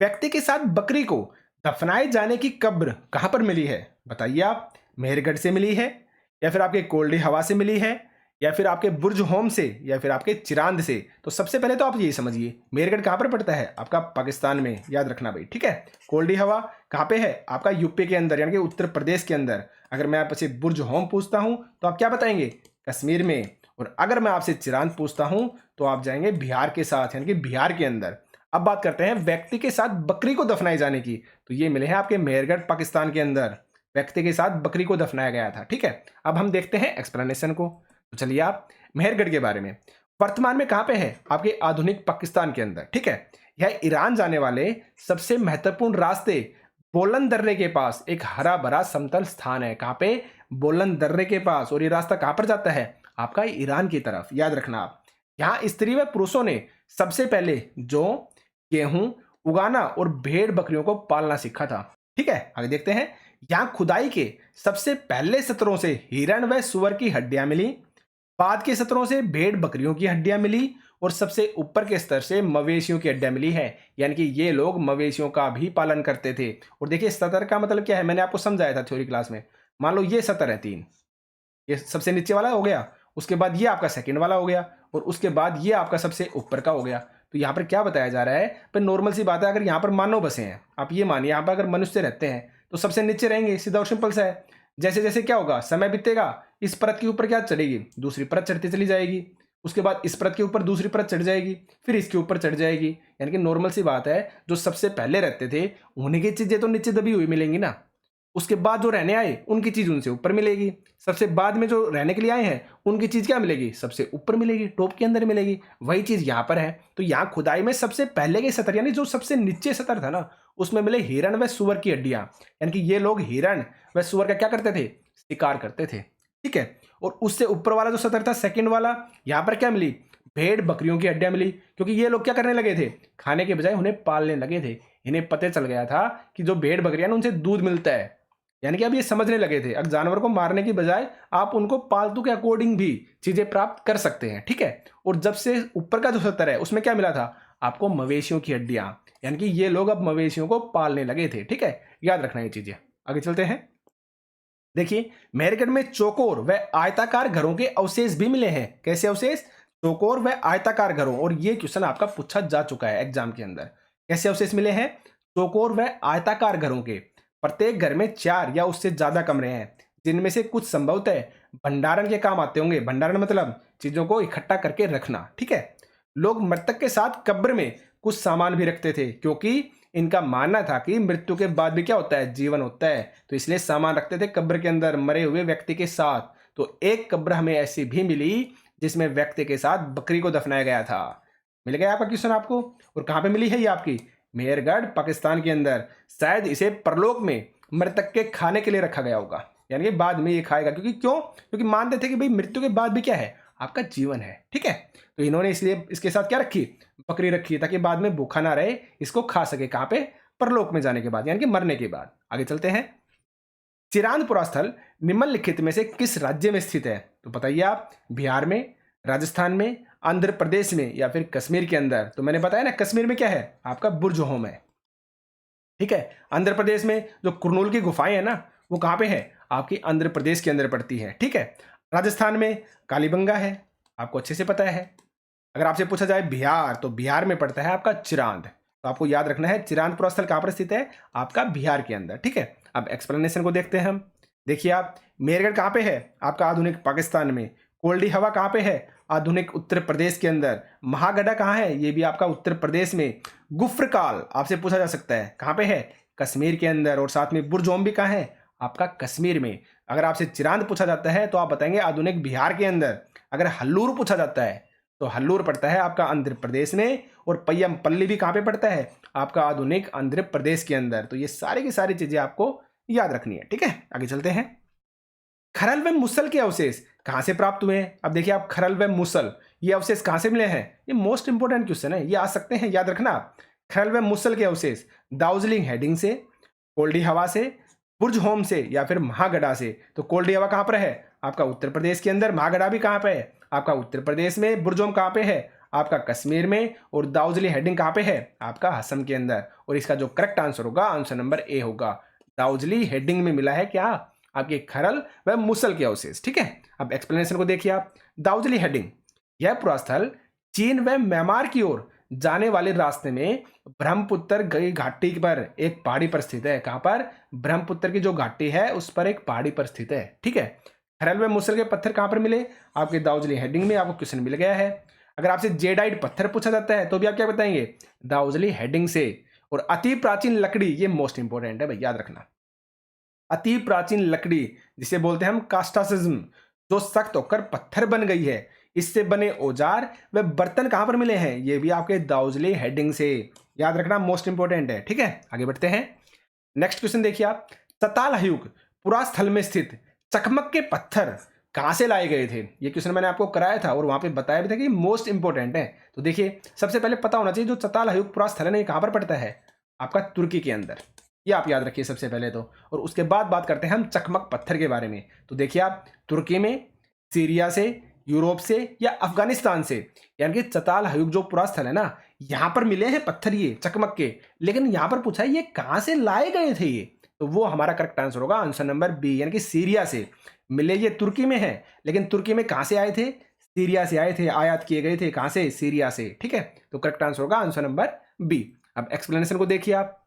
व्यक्ति के साथ बकरी को दफनाए जाने की कब्र कहां पर मिली है? बताइए आप। मेहरगढ़ से मिली है, या फिर आपके कोल्डी हवा से मिली है, या फिर आपके बुर्ज होम से, या फिर आपके चिरांद से? तो सबसे पहले तो आप यही समझिए, मेहरगढ़ कहां पर पड़ता है? आपका पाकिस्तान में। याद रखना भाई, ठीक है? कोल्डी हवा कहां पे है? आपका यूपी के अंदर, यानी कि उत्तर प्रदेश के अंदर। अगर मैं आपसे बुर्ज होम पूछता हूं तो आप क्या बताएंगे? कश्मीर में। और अगर मैं आपसे चिरांद पूछता हूं तो आप जाएंगे बिहार के साथ, यानी कि बिहार के अंदर। अब बात करते हैं व्यक्ति के साथ बकरी को दफनाए जाने की। तो ये मिले हैं आपके मेहरगढ़ पाकिस्तान के अंदर, व्यक्ति के साथ बकरी को दफनाया गया था। ठीक है, अब हम देखते हैं एक्सप्लेनेशन को। तो चलिए आप, मेहरगढ़ के बारे में, वर्तमान में कहां पे है? आपके आधुनिक पाकिस्तान के अंदर। ठीक है, यह ईरान जाने वाले सबसे महत्वपूर्ण रास्ते बोलन दर्रे के पास एक हरा भरा समतल स्थान है। कहां पे? बोलन दर्रे के पास। और ये रास्ता कहां पर जाता है? आपका ईरान की तरफ। याद रखना आप। यहां स्त्री व पुरुषों ने सबसे पहले जो गेहूं उगाना और भेड़ बकरियों को पालना सीखा था। ठीक है, आगे देखते हैं। यहां खुदाई के सबसे पहले सत्रों से हिरण व सुअर की हड्डियां मिली, बाद के सत्रों से भेड़ बकरियों की हड्डियां मिली और सबसे ऊपर के स्तर से मवेशियों की हड्डियां मिली है। यानी कि ये लोग मवेशियों का भी पालन करते थे। और देखिए, सतर का मतलब क्या है, मैंने आपको समझाया था थ्योरी क्लास में। मान लो ये सतर है 3, ये सबसे नीचे वाला हो गया, उसके बाद ये आपका सेकंड वाला हो गया, और उसके बाद ये आपका सबसे ऊपर का हो गया। तो यहाँ पर क्या बताया जा रहा है? पर नॉर्मल सी बात है, अगर यहाँ पर मानव बसे हैं, आप ये मानिए यहाँ पर अगर मनुष्य रहते हैं तो सबसे नीचे रहेंगे, सीधा और सिंपल सा है। जैसे जैसे क्या होगा, समय बीतेगा, इस परत के ऊपर क्या चढ़ेगी? दूसरी परत चढ़ती चली जाएगी, उसके बाद इस परत के ऊपर दूसरी परत चढ़ जाएगी, फिर इसके ऊपर चढ़ जाएगी। यानी कि नॉर्मल सी बात है, जो सबसे पहले रहते थे उन्हीं की चीजें तो नीचे दबी हुई मिलेंगी ना, उसके बाद जो रहने आए उनकी चीज उनसे ऊपर मिलेगी, सबसे बाद में जो रहने के लिए आए हैं उनकी चीज क्या मिलेगी? सबसे ऊपर मिलेगी, टॉप के अंदर मिलेगी। वही चीज यहाँ पर है। तो यहाँ खुदाई में सबसे पहले के सतर, यानी जो सबसे नीचे सतर था ना, उसमें मिले हिरण व सुअर की हड्डियां। यानी कि ये लोग हिरण व सुअर का क्या करते थे? शिकार करते थे। ठीक है, और उससे ऊपर वाला जो सतर था, सेकंड वाला, यहाँ पर क्या मिली? भेड़ बकरियों की हड्डियां मिली। क्योंकि ये लोग क्या करने लगे थे? खाने के बजाय उन्हें पालने लगे थे। इन्हें पता चल गया था कि जो भेड़ बकरियां ना, उनसे दूध मिलता है। यानी कि अब ये समझने लगे थे, अब जानवर को मारने की बजाय आप उनको पालतू के अकॉर्डिंग भी चीजें प्राप्त कर सकते हैं। ठीक है, और जब से ऊपर का जो सतर है उसमें क्या मिला था? आपको मवेशियों की हड्डियां। यानी कि ये लोग अब मवेशियों को पालने लगे थे। ठीक है, याद रखना ये चीजें। आगे चलते हैं। देखिए, मेहरगढ़ में चौकोर व आयताकार घरों के अवशेष भी मिले हैं। कैसे अवशेष? चौकोर व आयताकार घरों। और ये क्वेश्चन आपका पूछा जा चुका है एग्जाम के अंदर। कैसे अवशेष मिले हैं? चौकोर व आयताकार घरों के। प्रत्येक घर में 4 या उससे ज्यादा कमरे हैं, जिनमें से कुछ संभवतः भंडारण के काम आते होंगे। भंडारण मतलब चीजों को इकट्ठा करके रखना, ठीक है। लोग मृतक के साथ कब्र में कुछ सामान भी रखते थे, क्योंकि इनका मानना था कि मृत्यु के बाद भी क्या होता है, जीवन होता है। तो इसलिए सामान रखते थे कब्र के अंदर मरे हुए व्यक्ति के साथ। तो एक कब्र हमें ऐसी भी मिली जिसमें व्यक्ति के साथ बकरी को दफनाया गया था। मिल गया आपका क्वेश्चन आपको। और कहां पे मिली है ये आपकी, मेहरगढ़ पाकिस्तान के अंदर। शायद इसे परलोक में मृतक के खाने के लिए रखा गया होगा, यानी कि बाद में ये खाएगा। क्योंकि मानते थे कि भाई मृत्यु के बाद भी क्या है, आपका जीवन है, ठीक है। तो इन्होंने इसलिए इसके साथ क्या रखी, बकरी रखी, ताकि बाद में भूखा ना रहे, इसको खा सके। कहां पे, परलोक में जाने के बाद, यानी कि मरने के बाद। आगे चलते हैं। चिरांदपुरा स्थल निम्नलिखित में से किस राज्य में स्थित है? तो बताइए आप, बिहार में, राजस्थान में, आंध्र प्रदेश में, या फिर कश्मीर के अंदर। तो मैंने बताया ना, कश्मीर में क्या है आपका, बुर्ज होम है, ठीक है। आंध्र प्रदेश में जो कुरनूल की गुफाएं है ना, वो कहां पे है, आपकी आंध्र प्रदेश के अंदर पड़ती है, ठीक है। राजस्थान में कालीबंगा है, आपको अच्छे से पता है। अगर आपसे पूछा जाए बिहार, तो बिहार में पड़ता है आपका चिरांद। तो आपको याद रखना है चिरांदपुरा स्थल कहां पर स्थित है, आपका बिहार के अंदर, ठीक है। अब एक्सप्लेनेशन को देखते हैं हम। देखिए आप, मेरगढ़ कहां पे है, आपका आधुनिक पाकिस्तान में। कोल्डी हवा कहां पे है, आधुनिक उत्तर प्रदेश के अंदर। महागढ़ कहां है, ये भी आपका उत्तर प्रदेश में। गुफ्रकाल आपसे पूछा जा सकता है, कहां पे है, कश्मीर के अंदर। और साथ में बुरजोम भी कहां है, आपका कश्मीर में। अगर आपसे चिरांद पूछा जाता है तो आप बताएंगे आधुनिक बिहार के अंदर। अगर हल्लूर पूछा जाता है तो हल्लूर पड़ता है आपका आंध्र प्रदेश में। और पय्यमपल्ली भी कहां पे पड़ता है, आपका आधुनिक आंध्र प्रदेश के अंदर। तो ये सारी की सारी चीजें आपको याद रखनी है, ठीक है। आगे चलते हैं। खरल व मुसल के अवशेष कहां से प्राप्त हुए हैं? अब देखिए आप, खरल व मुसल ये अवशेष कहां से मिले हैं? ये मोस्ट इंपोर्टेंट क्वेश्चन है, ये आ सकते हैं, याद रखना। खरल व मुसल के अवशेष दार्जिलिंग हेडिंग से, कोल्डी हवा से, बुर्ज होम से, या फिर महागढ़ा से। तो कोल्डी हवा कहां पर है, आपका उत्तर प्रदेश के अंदर। महागढ़ा भी कहां पे है, आपका उत्तर प्रदेश में। बुर्ज होम कहां पे है, आपका कश्मीर में। और दार्जिलिंग हेडिंग कहां पे है, आपका असम के अंदर। और इसका जो करेक्ट आंसर होगा, आंसर नंबर ए होगा। दार्जिलिंग हेडिंग में मिला है क्या, आपके खरल व मुसल के अवशेष, ठीक है। अब एक्सप्लेनेशन को देखिए आप। दार्जिलिंग हेडिंग, यह पुरास्थल चीन व म्यांमार की ओर जाने वाले रास्ते में ब्रह्मपुत्र गई घाटी पर एक पहाड़ी पर स्थित है। कहां पर, ब्रह्मपुत्र की जो घाटी है उस पर एक पहाड़ी पर स्थित है, ठीक है। खरल व मुसल के पत्थर कहां पर मिले, आपके दार्जिलिंग हेडिंग में। आपको क्वेश्चन मिल गया है। अगर आपसे जेडाइट पत्थर पूछा जाता है तो भी आप क्या बताएंगे, दार्जिलिंग हेडिंग से। और अति प्राचीन लकड़ी, ये मोस्ट इंपोर्टेंट है भाई, याद रखना। अति प्राचीन लकड़ी जिसे बोलते हैं हम कास्टासिज्म, जो सख्त होकर पत्थर बन गई है, इससे बने औजार व बर्तन कहां पर मिले हैं, ये भी आपके दार्जिलिंग हेडिंग से। याद रखना, मोस्ट इंपोर्टेंट है, ठीक है। आगे बढ़ते हैं। नेक्स्ट क्वेश्चन देखिए आप। सतालहयुग पुरास्थल में स्थित चकमक के पत्थर कहां से लाए गए थे? ये क्वेश्चन मैंने आपको कराया था और वहां पे बताया भी था कि मोस्ट इंपोर्टेंट है। तो देखिए, सबसे पहले पता होना चाहिए जो सतालहयुग पुरास्थल है ना, ये कहां पर पड़ता है, आपका तुर्की के अंदर। ये आप याद रखिए सबसे पहले तो। और उसके बाद बात करते हैं हम चकमक पत्थर के बारे में। तो देखिए आप, तुर्की में, सीरिया से, यूरोप से, या अफगानिस्तान से। यानी कि चतालहयुग जो पुरास्थल है ना, यहां पर मिले हैं पत्थर ये चकमक के। लेकिन यहां पर पूछा है ये कहां से लाए गए थे ये, तो वो हमारा करेक्ट आंसर होगा, आंसर नंबर बी, यानी कि सीरिया से मिले। ये तुर्की में है, लेकिन तुर्की में कहां से आए थे, सीरिया से आए थे, आयात किए गए थे। कहां से, सीरिया से, ठीक है। तो करेक्ट आंसर होगा आंसर नंबर बी। अब एक्सप्लेनेशन को देखिए आप।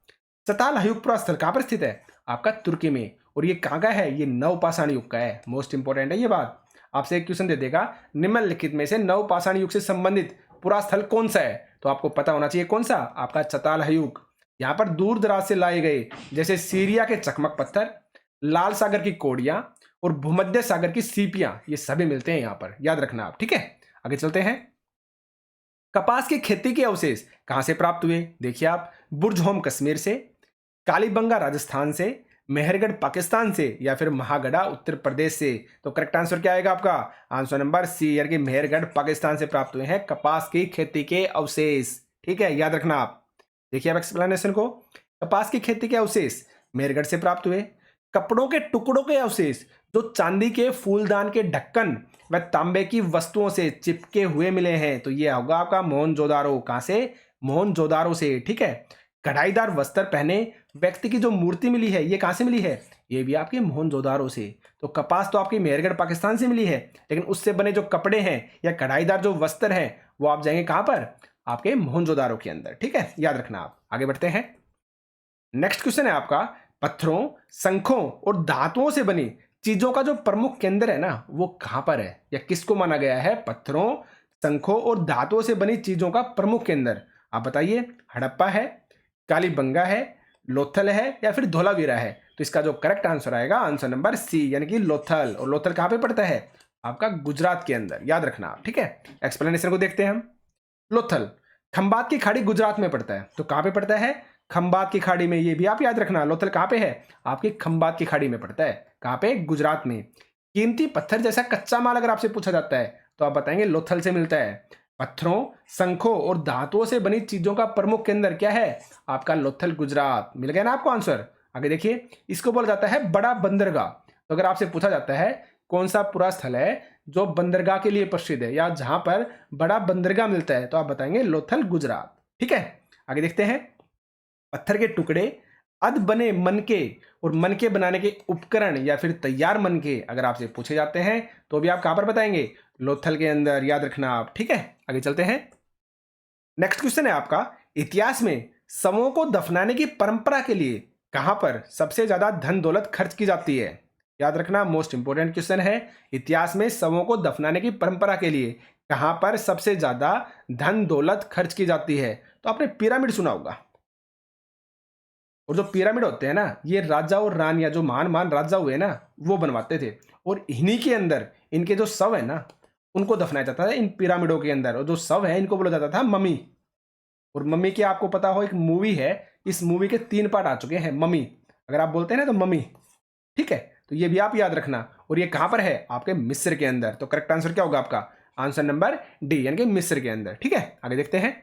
सतालहयुग पुरास्थल कहां पर स्थित है, आपका तुर्की में। और ये कहां का है, ये नवपाषाण युग का है। मोस्ट इंपोर्टेंट है ये बात। आपसे एक क्वेश्चन दे देगा, निम्नलिखित में से नवपाषाण युग से संबंधित पुरास्थल कौन सा है, तो आपको पता होना चाहिए कौन सा, आपका चतालहयुग। यहां पर दूर दराज से लाए गए, जैसे सीरिया के चकमक पत्थर, लाल सागर की कोड़ियां, और भूमध्य सागर की सीपियां, ये सभी मिलते हैं यहां पर, याद रखना आप, ठीक है। आगे चलते हैं। कपास की खेती के अवशेष कहां से प्राप्त हुए? देखिए आप, बुर्ज होम कश्मीर से, कालीबंगा राजस्थान से, मेहरगढ़ पाकिस्तान से, या फिर महागढ़ा उत्तर प्रदेश से। तो करेक्ट आंसर क्या आएगा आपका, आंसर नंबर सी, यानी कि मेहरगढ़ पाकिस्तान से प्राप्त हुए हैं कपास की खेती के अवशेष, ठीक है, याद रखना आप। देखिए आप एक्सप्लेनेशन को। कपास की खेती के अवशेष मेहरगढ़ से प्राप्त हुए। कपड़ों के टुकड़ों के अवशेष जो चांदी के फूलदान के ढक्कन व तांबे की वस्तुओं से चिपके हुए मिले हैं, तो ये होगा आपका मोहनजोदारो। कहां से, मोहनजोदारो से, ठीक है। कढ़ाईदार वस्त्र पहने व्यक्ति की जो मूर्ति मिली है, ये कहां से मिली है, ये भी आपके मोहनजोदारो से। तो कपास तो आपकी मेहरगढ़ पाकिस्तान से मिली है, लेकिन उससे बने जो कपड़े हैं या कढ़ाईदार जो वस्त्र हैं, वो आप जाएंगे कहां पर, आपके मोहनजोदारो के अंदर, ठीक है, याद रखना आप। आगे बढ़ते हैं। नेक्स्ट क्वेश्चन है आपका, पत्थरों, शंखों और धातुओं से बनी चीजों का जो प्रमुख केंद्र है ना वो कहाँ पर है या किसको माना गया है पत्थरों, शंखों और धातुओं से बनी चीजों का प्रमुख केंद्र? आप बताइए, हड़प्पा है, कालीबंगा है, लोथल है या फिर धोलावीरा है? तो इसका जो करेक्ट आंसर आएगा आंसर नंबर सी यानी कि लोथल। और लोथल कहाँ पे पड़ता है? आपका गुजरात के अंदर, याद रखना आप, ठीक है। एक्सप्लेनेशन को देखते हैं हम। लोथल खंबात की खाड़ी गुजरात में पड़ता है, तो कहाँ पे पड़ता है? खंबात की खाड़ी में। ये भी आप याद रखना, लोथल कहाँ पे है? आपकी खंबात की खाड़ी में पड़ता है। कहाँ पे? गुजरात में। कीमती पत्थर जैसा कच्चा माल अगर आपसे पूछा जाता है तो आप बताएंगे लोथल से मिलता है। पत्थरों, शंखों और धातुओं से बनी चीजों का प्रमुख केंद्र क्या है? आपका लोथल, गुजरात। मिल गया ना आपको आंसर। आगे देखिए, इसको बोला जाता है बड़ा बंदरगाह। तो अगर आपसे पूछा जाता है कौन सा पूरा स्थल है जो बंदरगाह के लिए प्रसिद्ध है या जहां पर बड़ा बंदरगाह मिलता है, तो आप बताएंगे लोथल, गुजरात। ठीक है, आगे देखते हैं। पत्थर के टुकड़े, अध बने मनके और मनके बनाने के उपकरण या फिर तैयार मनके अगर आपसे पूछे जाते हैं तो भी आप कहां पर बताएंगे? लोथल के अंदर, याद रखना आप। ठीक है, आगे चलते हैं। नेक्स्ट क्वेश्चन है आपका, इतिहास में शवों को दफनाने की परंपरा के लिए कहां पर सबसे ज्यादा धन दौलत खर्च की जाती है? याद रखना, मोस्ट इंपोर्टेंट क्वेश्चन है। इतिहास में शवों को दफनाने की परंपरा के लिए कहां पर सबसे ज्यादा धन दौलत खर्च की जाती है? तो आपने पिरामिड सुना होगा, और जो पिरामिड होते हैं ना, ये राजा और रानियां, जो महान महान राजा हुए ना, वो बनवाते थे। और इन्हीं के अंदर इनके जो शव है ना, उनको दफनाया जाता था इन पिरामिडों के अंदर। और जो शव है इनको बोला जाता था मम्मी। और मम्मी की आपको पता हो, एक मूवी है, इस मूवी के 3 पार्ट आ चुके हैं, मम्मी। अगर आप बोलते हैं ना तो मम्मी, ठीक है, तो ये भी आप याद रखना। और ये कहां पर है? आपके मिस्र के अंदर। तो करेक्ट आंसर क्या होगा आपका? आंसर नंबर डी यानी कि मिस्र के अंदर। ठीक है, आगे देखते हैं।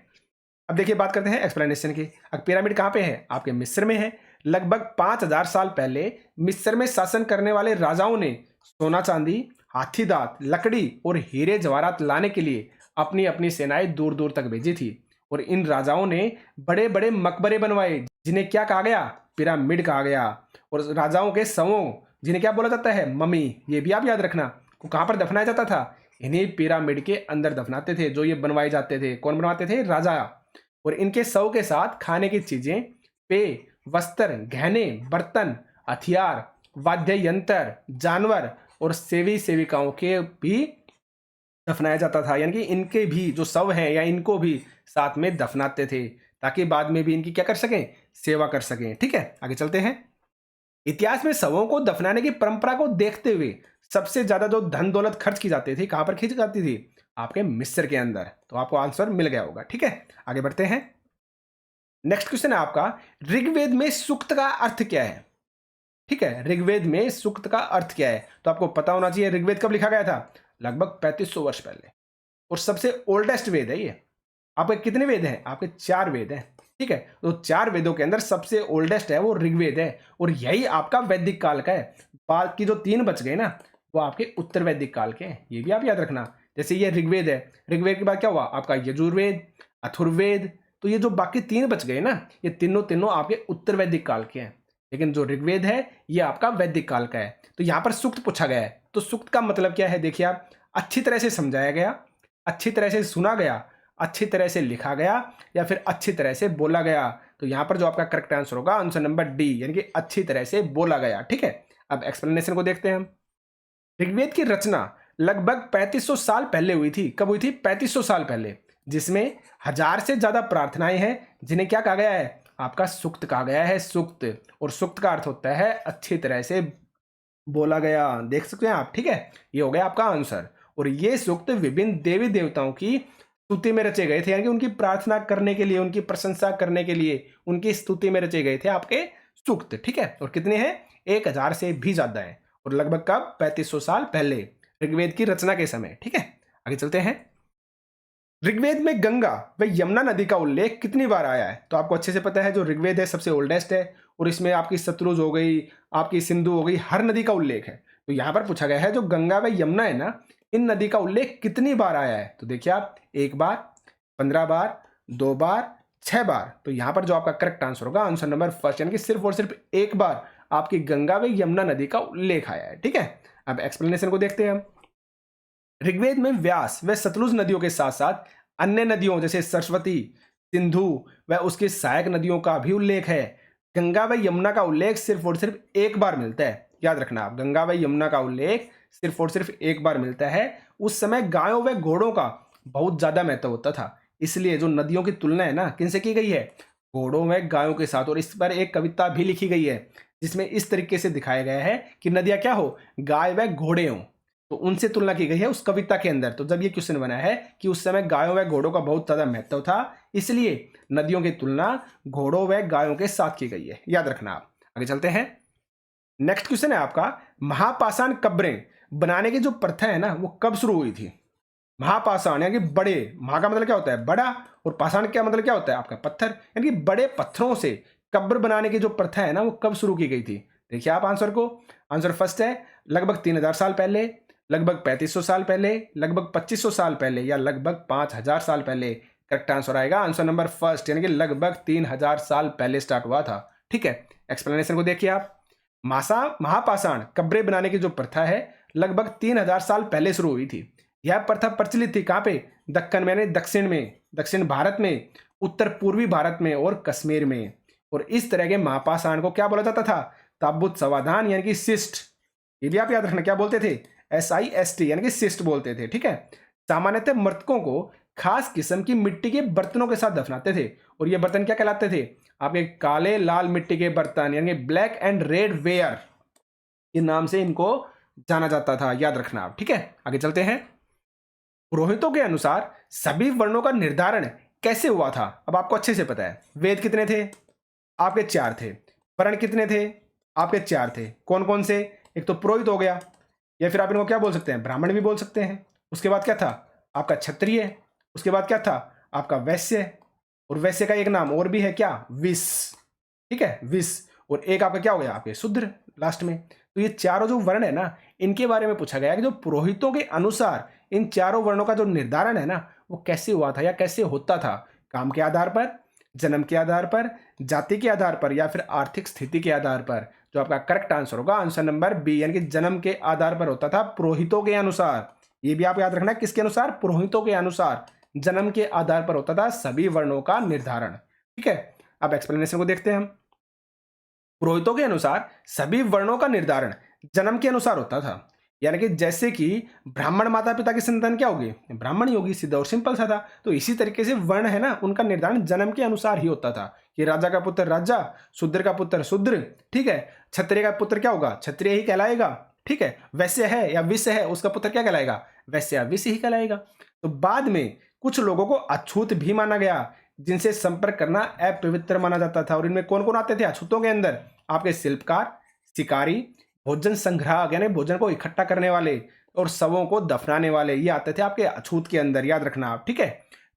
अब देखिए, बात करते हैं एक्सप्लेनेशन की। अब पिरामिड कहां पे है? आपके मिस्र में है। लगभग 5000 साल पहले मिस्र में शासन करने वाले राजाओं ने सोना चांदी, हाथी दांत, लकड़ी और हीरे जवाहरात लाने के लिए अपनी अपनी सेनाएं दूर दूर तक भेजी थी। और इन राजाओं ने बड़े बड़े मकबरे बनवाए जिन्हें क्या कहा गया? पिरामिड कहा गया। और राजाओं के शवों, जिन्हें क्या बोला जाता है? मम्मी, ये भी आप याद रखना, को कहां पर दफनाया जाता था? इन्हीं पिरामिड के अंदर दफनाते थे। जो ये बनवाए जाते थे, कौन बनवाते थे? राजा। और इनके शव के साथ खाने की चीजें, पेय, वस्त्र, गहने, बर्तन, हथियार, वाद्य यंत्र, जानवर और सेवी सेविकाओं के भी दफनाया जाता था। यानी कि इनके भी जो शव हैं या इनको भी साथ में दफनाते थे, ताकि बाद में भी इनकी क्या कर सकें? सेवा कर सकें। ठीक है, आगे चलते हैं। इतिहास में शवों को दफनाने की परंपरा को देखते हुए सबसे ज्यादा जो धन दौलत खर्च की जाती थी, कहां पर खींची जाती थी? आपके मिस्र के अंदर। तो आपको आंसर मिल गया होगा। ठीक है, आगे बढ़ते हैं। नेक्स्ट क्वेश्चन है आपका, ऋग्वेद में सूक्त का अर्थ क्या है? ठीक है, ऋग्वेद में सूक्त का अर्थ क्या है? तो आपको पता होना चाहिए, ऋग्वेद कब लिखा गया था? लगभग 3500 वर्ष पहले। और सबसे ओल्डेस्ट वेद है ये। आपके कितने वेद हैं? आपके 4 वेद हैं। ठीक है, तो 4 वेदों के अंदर सबसे ओल्डेस्ट है वो ऋग्वेद है। और यही आपका वैदिक काल का है। बाकी जो 3 बच गए ना, वो आपके उत्तर वैदिक काल के हैं। ये भी आप याद रखना। जैसे ये ऋग्वेद है, ऋग्वेद के बाद क्या हुआ? आपका यजुर्वेद, अथुर्वेद। तो ये जो बाकी 3 बच गए ना, ये तीनों तीनों आपके उत्तर वैदिक काल के हैं। लेकिन जो ऋग्वेद है ये आपका वैदिक काल का है। तो यहां पर सूक्त पूछा गया है, तो सूक्त का मतलब क्या है? देखिए आप, अच्छी तरह से समझाया गया, अच्छी तरह से सुना गया, अच्छी तरह से लिखा गया या फिर अच्छी तरह से बोला गया। तो यहां पर जो आपका करेक्ट आंसर होगा आंसर नंबर डी यानी कि अच्छी तरह से बोला गया। ठीक है, अब एक्सप्लेनेशन को देखते हैं हम। ऋग्वेद की रचना लगभग 3500 साल पहले हुई थी। कब हुई थी? 3500 साल पहले। जिसमें 1000 से ज्यादा प्रार्थनाएं हैं जिन्हें क्या कहा गया है? आपका सूक्त कहा गया है, सूक्त। और सूक्त का अर्थ होता है अच्छी तरह से बोला गया। देख सकते हैं आप। ठीक है, ये हो गया आपका आंसर। और ये सूक्त विभिन्न देवी देवताओं की स्तुति में रचे गए थे, यानी कि उनकी प्रार्थना करने के लिए, उनकी प्रशंसा करने के लिए, उनकी स्तुति में रचे गए थे आपके सूक्त। ठीक है, और कितने हैं? 1000 से भी ज्यादा है। और लगभग कब? 3500 साल पहले, ऋग्वेद की रचना के समय। ठीक है, आगे चलते हैं। ऋग्वेद में गंगा व यमुना नदी का उल्लेख कितनी बार आया है? तो आपको अच्छे से पता है, जो ऋग्वेद है सबसे ओल्डेस्ट है। और इसमें आपकी सतलुज हो गई, आपकी सिंधु हो गई, हर नदी का उल्लेख है। तो यहां पर पूछा गया है जो गंगा व यमुना है ना, इन नदी का उल्लेख कितनी बार आया है? तो देखिए आप, 1 बार, 15 बार, 2 बार, 6 बार। तो यहां पर जो आपका करेक्ट आंसर होगा आंसर नंबर फर्स्ट, यानी कि सिर्फ और सिर्फ 1 बार आपकी गंगा व यमुना नदी का उल्लेख आया है। ठीक है, अब एक्सप्लेनेशन को देखते हैं हम। ऋग्वेद में व्यास व सतलुज नदियों के साथ साथ अन्य नदियों जैसे सरस्वती, सिंधु व उसकी सहायक नदियों का भी उल्लेख है। गंगा व यमुना का उल्लेख सिर्फ और सिर्फ 1 बार मिलता है, याद रखना आप, गंगा व यमुना का उल्लेख सिर्फ और सिर्फ एक बार मिलता है। उस समय गायों व घोड़ों का बहुत ज्यादा महत्व होता था, इसलिए जो नदियों की तुलना है ना किनसे की गई है, घोड़ों व गायों के साथ। और इस पर एक कविता भी लिखी गई है जिसमें इस तरीके से दिखाया गया है कि नदियां क्या हो, गाय व घोड़े हो, तो उनसे तुलना की गई है उस कविता के अंदर। तो जब ये क्वेश्चन बना है कि उस समय गायों व घोड़ों का बहुत ज्यादा महत्व था, इसलिए नदियों की तुलना घोड़ों व गायों के साथ की गई है, याद रखना आप। आगे चलते हैं। नेक्स्ट क्वेश्चन है आपका, महापाषाण कब्रें बनाने की जो प्रथा है ना वो कब शुरू हुई थी। महापाषाण यानी कि बड़े, महा का मतलब क्या होता है बड़ा, और पाषाण क्या मतलब क्या होता है आपका पत्थर, यानी कि बड़े पत्थरों से कब्र बनाने की जो प्रथा है ना वो कब शुरू की गई थी। देखिए आप आंसर को, आंसर फर्स्ट है लगभग 3000 साल पहले, लगभग 3500 साल पहले, लगभग 2500 साल पहले, या लगभग 5000 साल पहले। करेक्ट आंसर आएगा आंसर नंबर फर्स्ट, यानी कि लगभग 3000 साल पहले स्टार्ट हुआ था। ठीक है, एक्सप्लेनेशन को देखिए आप। महापाषाण कब्रें बनाने की जो प्रथा है लगभग 3000 साल पहले शुरू हुई थी। यह प्रथा प्रचलित थी कहाँ पे, दक्कन में, दक्षिण में, दक्षिण भारत में, उत्तर पूर्वी भारत में और कश्मीर में। और इस तरह के महापाषाण को क्या बोला जाता था, ताबूत समाधान यानी कि शिष्ट। ये भी आप याद रखना क्या बोलते थे, SIST यानी कि शिष्ट बोलते थे। ठीक है, सामान्यतः मृतकों को खास किस्म की मिट्टी के बर्तनों के साथ दफनाते थे, और ये बर्तन क्या कहलाते थे आपके, काले लाल मिट्टी के बर्तन यानी ब्लैक एंड रेड वेयर के नाम से इनको जाना जाता था, याद रखना आप। ठीक है, आगे चलते हैं। पुरोहितों के अनुसार सभी वर्णों का निर्धारण कैसे हुआ था, अब आपको अच्छे से पता है। वेद कितने थे आपके, 4 थे। वर्ण कितने थे आपके, 4 थे। कौन कौन से, एक तो पुरोहित हो गया, या फिर आप इनको क्या बोल सकते हैं, ब्राह्मण भी बोल सकते हैं। उसके बाद क्या था आपका क्षत्रिय, उसके बाद क्या था आपका वैश्य, और वैश्य का एक नाम और भी है क्या, विश। ठीक है, विश। और एक आपका क्या हो गया आपके शूद्र लास्ट में। तो ये चारों जो वर्ण है ना इनके बारे में पूछा गया कि जो पुरोहितों के अनुसार इन चारों वर्णों का जो निर्धारण है ना वो कैसे हुआ था या कैसे होता था, काम के आधार पर, जन्म के आधार पर, जाति के आधार पर, या फिर आर्थिक स्थिति के आधार पर। जो आपका करेक्ट आंसर होगा आंसर नंबर बी, यानी कि जन्म के आधार पर होता था पुरोहितों के अनुसार। ये भी आप याद रखना किसके अनुसार, पुरोहितों के अनुसार जन्म के आधार पर होता था सभी वर्णों का निर्धारण। ठीक है, अब एक्सप्लेनेशन को देखते हैं हम। पुरोहितों के अनुसार सभी वर्णों का निर्धारण जन्म के अनुसार होता था, यानी कि जैसे कि ब्राह्मण माता पिता की संतान क्या होगी, ब्राह्मण ही होगी, सीधा और सिंपल सा था। तो इसी तरीके से वर्ण है ना उनका निर्धारण जन्म के अनुसार ही होता था कि राजा का पुत्र राजा, शूद्र का पुत्र शूद्र। ठीक है, क्षत्रिय का पुत्र क्या होगा, क्षत्रिय ही कहलाएगा। ठीक है, वैश्य है या विश्य है उसका पुत्र क्या कहलाएगा, वैश्य या विश्य ही कहलाएगा। तो बाद में कुछ लोगों को अछूत भी माना गया जिनसे संपर्क करना अपवित्र माना जाता था। और इनमें कौन कौन आते थे अछूतों के अंदर, आपके शिल्पकार, शिकारी, भोजन संग्राहक यानी भोजन को इकट्ठा करने वाले, और शवों को दफनाने वाले, ये आते थे आपके अछूत के अंदर, याद रखना आप। ठीक है,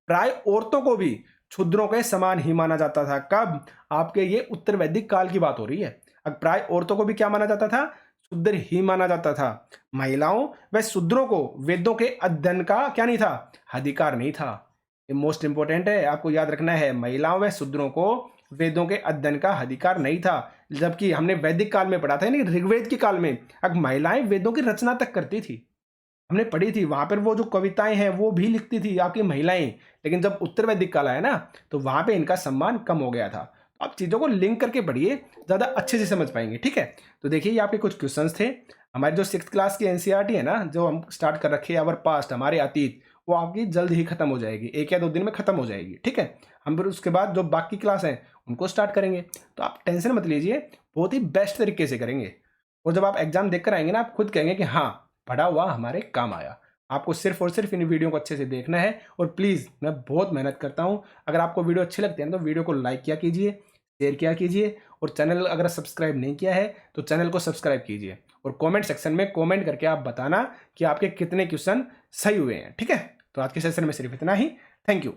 प्राय औरतों को भी क्षुद्रों के समान ही माना जाता था। कब, आपके ये उत्तर वैदिक काल की बात हो रही है। अब प्राय औरतों को भी क्या माना जाता था, शूद्र ही माना जाता था। महिलाओं व शूद्रों को वेदों के अध्ययन का क्या नहीं था, अधिकार नहीं था। ये मोस्ट इंपोर्टेंट है, आपको याद रखना है। महिलाओं व शूद्रों को वेदों के अध्ययन का अधिकार नहीं था, जबकि हमने वैदिक काल में पढ़ा था यानी ऋग्वेद के काल में अब महिलाएं वेदों की रचना तक करती थी, हमने पढ़ी थी। वहां पर वो जो कविताएं हैं वो भी लिखती थी आपकी महिलाएं। लेकिन जब उत्तर वैदिक काल आया ना तो वहां पे इनका सम्मान कम हो गया था। तो आप चीज़ों को लिंक करके पढ़िए, ज़्यादा अच्छे से समझ पाएंगे। ठीक है, तो देखिए ये आपके कुछ क्वेश्चंस थे। हमारी जो 6th क्लास की NCERT है ना, जो हम स्टार्ट कर रखे हैं अवर पास्ट, हमारे अतीत, वो आपकी जल्द ही खत्म हो जाएगी, 1 या 2 दिन में खत्म हो जाएगी। ठीक है, हम फिर उसके बाद जो बाकी क्लास हैं उनको स्टार्ट करेंगे। तो आप टेंशन मत लीजिए, बहुत ही बेस्ट तरीके से करेंगे। और जब आप एग्जाम देख कर आएंगे ना आप खुद कहेंगे कि हाँ पढ़ा हुआ हमारे काम आया। आपको सिर्फ और सिर्फ इन वीडियो को अच्छे से देखना है। और प्लीज़ मैं बहुत मेहनत करता हूँ, अगर आपको वीडियो अच्छी लगती है तो वीडियो को लाइक किया कीजिए, शेयर किया कीजिए, और चैनल अगर सब्सक्राइब नहीं किया है तो चैनल को सब्सक्राइब कीजिए। और कमेंट सेक्शन में कमेंट करके आप बताना कि आपके कितने क्वेश्चन सही हुए हैं। ठीक है, तो आज के सेशन में सिर्फ इतना ही। Thank you.